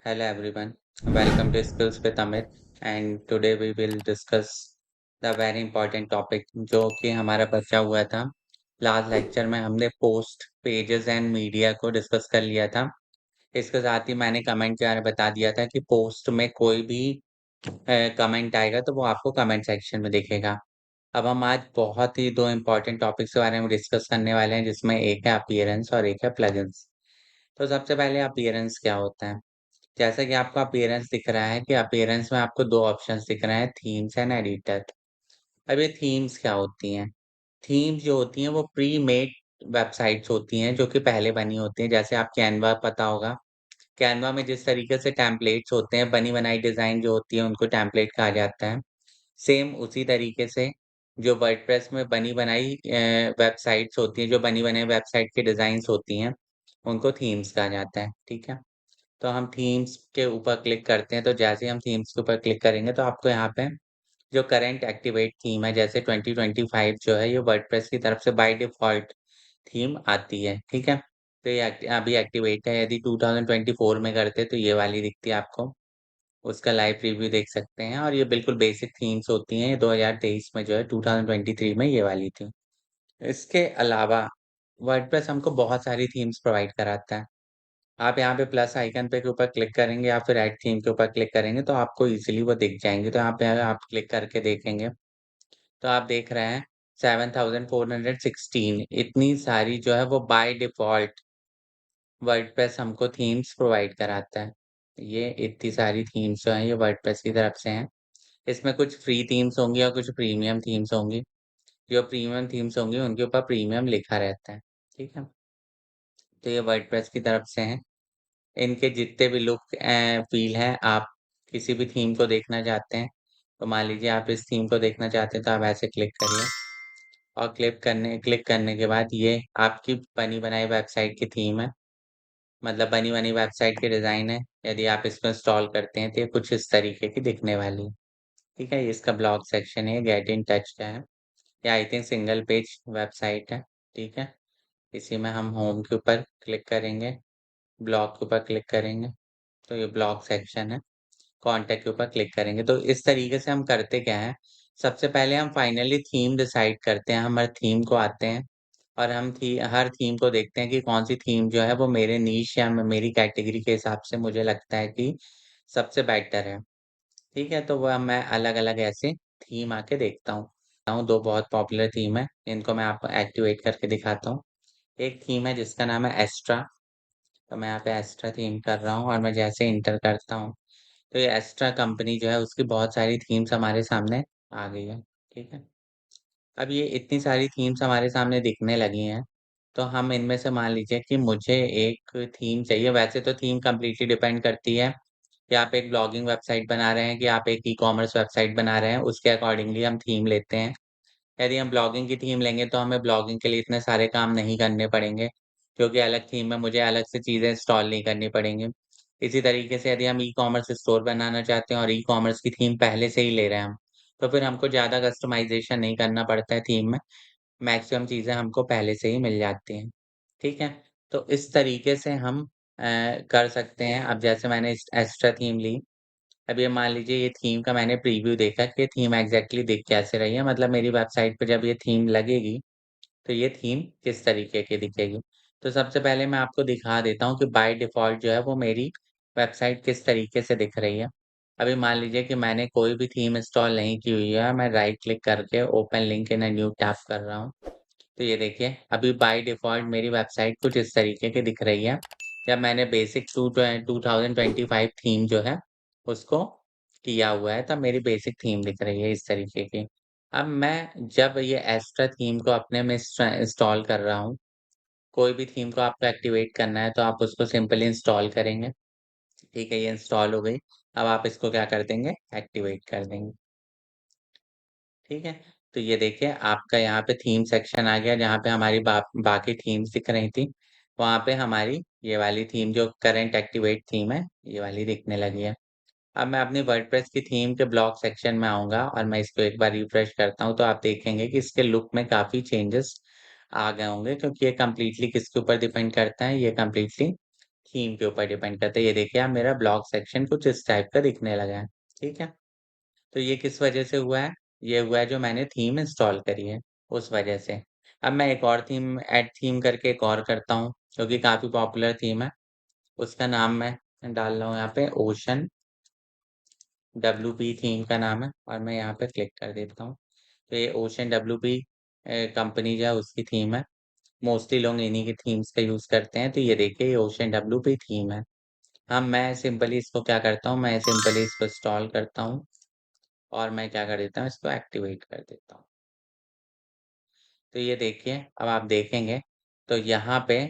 Hello everyone, welcome to Skills with Amit and today we will discuss the very important topic जो कि हमारा बचा हुआ था। लास्ट लेक्चर में हमने पोस्ट पेजेस एंड मीडिया को डिस्कस कर लिया था। इसके साथ ही मैंने कमेंट के बारे में बता दिया था कि पोस्ट में कोई भी कमेंट आएगा तो वो आपको कमेंट सेक्शन में दिखेगा। अब हम आज बहुत ही दो इम्पोर्टेंट टॉपिक्स के बारे में डिस्कस करने वाले हैं जिसमें एक है अपीयरेंस और एक है प्लगइन्स। तो सबसे पहले अपीयरेंस क्या होता है? जैसा कि आपको अपीयरेंस दिख रहा है कि अपीयरेंस में आपको 2 ऑप्शंस दिख रहे हैं, थीम्स एंड एडिटर। अब ये थीम्स क्या होती हैं? थीम्स जो होती हैं वो प्री मेड वेबसाइट्स होती हैं जो कि पहले बनी होती हैं। जैसे आप कैनवा पता होगा, कैनवा में जिस तरीके से टेम्पलेट्स होते हैं, बनी-बनाई डिज़ाइन जो होती है उनको टेम्पलेट कहा जाता है। सेम उसी तरीके से जो वर्डप्रेस में बनी-बनाई वेबसाइट्स होती हैं, जो बनी-बनाई वेबसाइट की डिज़ाइन्स होती हैं, उनको थीम्स कहा जाता है, ठीक है? तो हम थीम्स के ऊपर क्लिक करते हैं, तो जैसे ही हम थीम्स के ऊपर क्लिक करेंगे तो आपको यहाँ पे जो करंट एक्टिवेट थीम है जैसे 2025 जो है ये वर्डप्रेस की तरफ से बाय डिफ़ॉल्ट थीम आती है, ठीक है? तो ये अभी एक्टिवेट है, यदि 2024 में करते तो ये वाली दिखती है आपको, उसका लाइव प्रीव्यू देख सकते हैं और ये बिल्कुल बेसिक थीम्स होती हैं, 2023 में जो है 2023 में ये वाली थी। इसके अलावा वर्डप्रेस हमको बहुत सारी थीम्स प्रोवाइड कराता है। आप यहाँ पे प्लस आइकन पे के ऊपर क्लिक करेंगे या फिर ऐड थीम के ऊपर क्लिक करेंगे तो आपको इज़िली वो दिख जाएँगे। तो यहाँ पे अगर आप क्लिक करके देखेंगे, तो आप देख रहे हैं 7416 इतनी सारी जो है वो बाय डिफ़ॉल्ट वर्डप्रेस हमको थीम्स प्रोवाइड कराता है। ये इतनी सारी थीम्स जो हैं ये वर्डप्रेस की तरफ से हैं। इसमें कुछ फ्री थीम्स होंगी और कुछ प्रीमियम थीम्स होंगी। जो प्रीमियम थीम्स होंगी उनके ऊपर प्रीमियम लिखा रहता है। ठीक है? तो ये वर्डप्रेस की तरफ से हैं। इनके जितने भी लुक फ़ील हैं, आप किसी भी थीम को देखना चाहते हैं, तो मान लीजिए आप इस थीम को देखना चाहते हैं, तो आप ऐसे क्लिक करिए और क्लिक करने के बाद ये आपकी बनी-बनाई वेबसाइट की थीम है, मतलब बनी-बनी वेबसाइट की डिज़ाइन है। यदि आप इसको इंस्टॉल करते हैं, तो ये कुछ इस तरीके की दिखने वाली है, ठीक है? ये इसका ब्लॉग सेक्शन है, गेट इन टच का है। ये I think single page website है, ठीक है? इसी में हम होम के ऊपर क्लिक करेंगे, ब्लॉग के ऊपर क्लिक करेंगे, तो ये ब्लॉग सेक्शन है। कॉन्टैक्ट के ऊपर क्लिक करेंगे। तो इस तरीके से हम करते क्या हैं, सबसे पहले हम फाइनली थीम डिसाइड करते हैं, हम हर थीम को आते हैं और हम हर थीम को देखते हैं कि कौन-सी थीम जो है वो मेरे नीश या मेरी कैटेगरी के हिसाब से मुझे लगता है कि सबसे बेटर है। ठीक है? तो वह मैं अलग-अलग ऐसे थीम आके देखता हूँ। 2 बहुत पॉपुलर थीम है, इनको मैं आपको एक्टिवेट करके दिखाता हूँ। एक थीम है जिसका नाम है एस्ट्रा, तो मैं यहाँ पे एस्ट्रा थीम कर रहा हूँ और मैं जैसे एंटर करता हूँ तो ये एस्ट्रा कंपनी जो है उसकी बहुत सारी थीम्स हमारे सामने आ गई है, ठीक है? अब ये इतनी सारी थीम्स हमारे सामने दिखने लगी हैं, तो हम इनमें से मान लीजिए कि मुझे एक थीम चाहिए, वैसे तो थीम कंप्लीटली डिपेंड करती है कि आप एक ब्लॉगिंग वेबसाइट बना रहे हैं कि आप एक ई-कॉमर्स वेबसाइट बना रहे हैं, उसके अकॉर्डिंगली हम थीम लेते हैं। यदि हम ब्लॉगिंग की थीम लेंगे तो हमें ब्लॉगिंग के लिए इतने सारे काम नहीं करने पड़ेंगे, क्योंकि अलग थीम में मुझे अलग से चीज़ें इंस्टॉल नहीं करनी पड़ेंगी। इसी तरीके से यदि हम ई-कॉमर्स स्टोर बनाना चाहते हैं और ई-कॉमर्स की थीम पहले से ही ले रहे हैं हम, तो फिर हमको ज़्यादा कस्टमाइज़ेशन नहीं करना पड़ता है थीम में, मैक्सिमम चीज़ें हमको पहले से ही मिल जाती हैं। ठीक है? तो इस तरीके से हम कर सकते हैं। अब जैसे मैंने इस एक्स्ट्रा थीम ली, अब ये मान लीजिए ये थीम का मैंने प्रीव्यू देखा कि ये थीम एग्ज़ैक्टली दिख कैसे रही है, मतलब मेरी वेबसाइट पे जब ये थीम लगेगी, तो ये थीम किस तरीके की दिखेगी। तो सबसे पहले मैं आपको दिखा देता हूँ कि बाय डिफ़ॉल्ट जो है वो मेरी वेबसाइट किस तरीके से दिख रही है। अभी मान लीजिए कि मैंने कोई भी थीम इंस्टॉल नहीं की हुई है, मैं राइट क्लिक करके open link in a new tab कर रहा हूँ। तो ये देखिए, अभी बाय डिफ़ॉल्ट मेरी वेबसाइट कुछ इस तरीके की दिख रही है। जब मैंने बेसिक 2025 थीम जो है, उसको किया हुआ है, तब मेरी बेसिक थीम दिख रही है इस तरीके की। अब मैं जब ये एक्स्ट्रा थीम को अपने में इंस्टॉल कर रहा हूँ, कोई भी थीम को आपको एक्टिवेट करना है, तो आप उसको सिंपली इंस्टॉल करेंगे। ठीक है, ये इंस्टॉल हो गई। अब आप इसको क्या कर देंगे, एक्टिवेट कर देंगे। ठीक है? तो ये देखिए आपका यहाँ पे थीम सेक्शन आ गया जहाँ पे हमारी बाकी थीम्स दिख रही थी। वहाँ पे हमारी ये वाली थीम जो करंट एक्टिवेट थीम है, ये वाली दिखने लगी है। अब मैं अपनी वर्डप्रेस की थीम के ब्लॉग सेक्शन में आऊँगा और मैं इसको एक बार रिफ्रेश करता हूँ, तो आप देखेंगे कि इसके लुक में काफ़ी चेंजेस आ गए होंगे क्योंकि ये कंप्लीटली किसके ऊपर डिपेंड करता है, ये कंप्लीटली थीम के ऊपर डिपेंड करता है। ये देखिए आप मेरा ब्लॉग सेक्शन कुछ इस टाइप का दिखने लगा है, ठीक है? तो ये किस वजह से हुआ है? ये हुआ है जो मैंने थीम इंस्टॉल करी है, उस वजह से। अब मैं एक और थीम ऐड थीम करके एक और करता हूँ, जो कि काफ़ी पॉपुलर थीम है। उसका नाम मैं डाल रहा हूँ यहाँ पे ओशन डब्ल्यूपी थीम का नाम है और मैं यहाँ पे क्लिक कर देता हूँ। तो ये ओशन डब्ल्यूपी कंपनी जो है उसकी थीम है। मोस्टली लोग इन्हीं की थीम्स का यूज़ करते हैं। तो ये देखिए ये ओशन डब्ल्यूपी थीम है। अब मैं सिंपली इसको क्या करता हूँ, मैं सिंपली इसको इंस्टॉल करता हूँ और मैं क्या कर देता हूँ, इसको एक्टिवेट कर देता हूँ। तो ये देखिए, अब आप देखेंगे तो यहाँ पे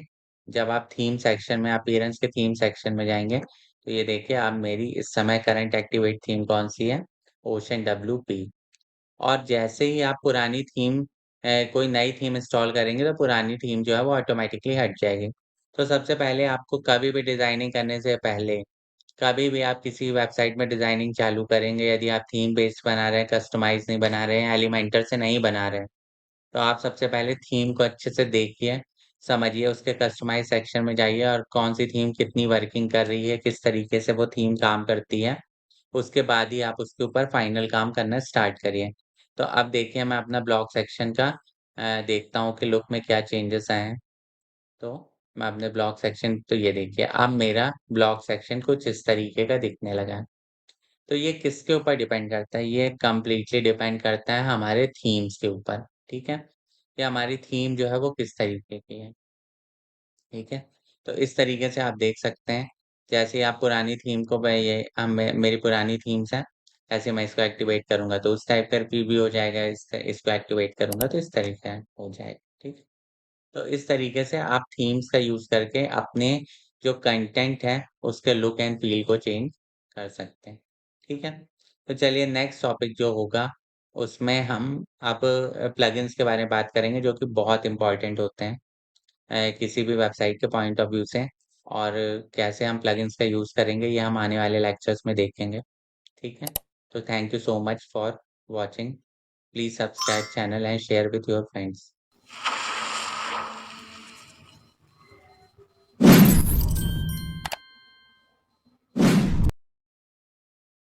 जब आप थीम सेक्शन में अपीयरेंस के थीम सेक्शन में जाएँगे, तो ये देखिए अब मेरी इस समय करंट एक्टिवेट थीम कौन-सी है? Ocean WP. और जैसे ही आप पुरानी थीम कोई नई थीम इंस्टॉल करेंगे तो पुरानी थीम जो है वो ऑटोमैटिकली हट जाएगी। तो सबसे पहले आपको कभी भी डिज़ाइनिंग करने से पहले, कभी भी आप किसी वेबसाइट में डिज़ाइनिंग चालू करेंगे, यदि आप थीम बेस्ड बना रहे हैं, कस्टमाइज़ नहीं बना रहे हैं, एलिमेंटर से नहीं बना रहे हैं, तो आप सबसे पहले थीम को अच्छे से देखिए, समझिए, उसके कस्टमाइज़ सेक्शन में जाइए और कौन-सी थीम कितनी वर्किंग कर रही है, किस तरीके से वो थीम काम करती है। उसके बाद ही आप उसके ऊपर फाइनल काम करना स्टार्ट करिए। तो अब देखिए मैं अपना ब्लॉग सेक्शन का देखता हूँ कि लुक में क्या चेंजेस आए हैं। तो मैं अपने ब्लॉग सेक्शन तो ये देखिए अब मेरा ब्लॉग सेक्शन कुछ इस तरीके का दिखने लगा है। तो ये किसके ऊपर डिपेंड करता है? ये कंप्लीटली डिपेंड करता है हमारे थीम्स के ऊपर, ठीक है? कि हमारी थीम जो है वो किस तरीके की है, ठीक है? तो इस तरीके से आप देख सकते हैं, जैसे ही आप पुरानी थीम को मैं ये मेरी पुरानी थीम्स हैं, ऐसे मैं इसको एक्टिवेट करूँगा तो उस टाइप का प्रीव्यू हो जाएगा, इसको एक्टिवेट करूँगा तो इस तरीके का हो जाएगा, ठीक है? तो इस तरीके से आप थीम्स का यूज़ करके अपने जो कंटेंट है, उसके लुक एंड फ़ील को चेंज कर सकते हैं, ठीक है? तो चलिए नेक्स्ट टॉपिक जो होगा, उसमें हम अब प्लगइन्स के बारे में बात करेंगे जो कि बहुत इम्पोर्टेंट होते हैं किसी भी वेबसाइट के पॉइंट ऑफ व्यू से और कैसे हम प्लगइन्स का यूज़ करेंगे, ये हम आने वाले लेक्चर्स में देखेंगे, ठीक है? तो thank you so much for watching. Please subscribe channel and share with your friends.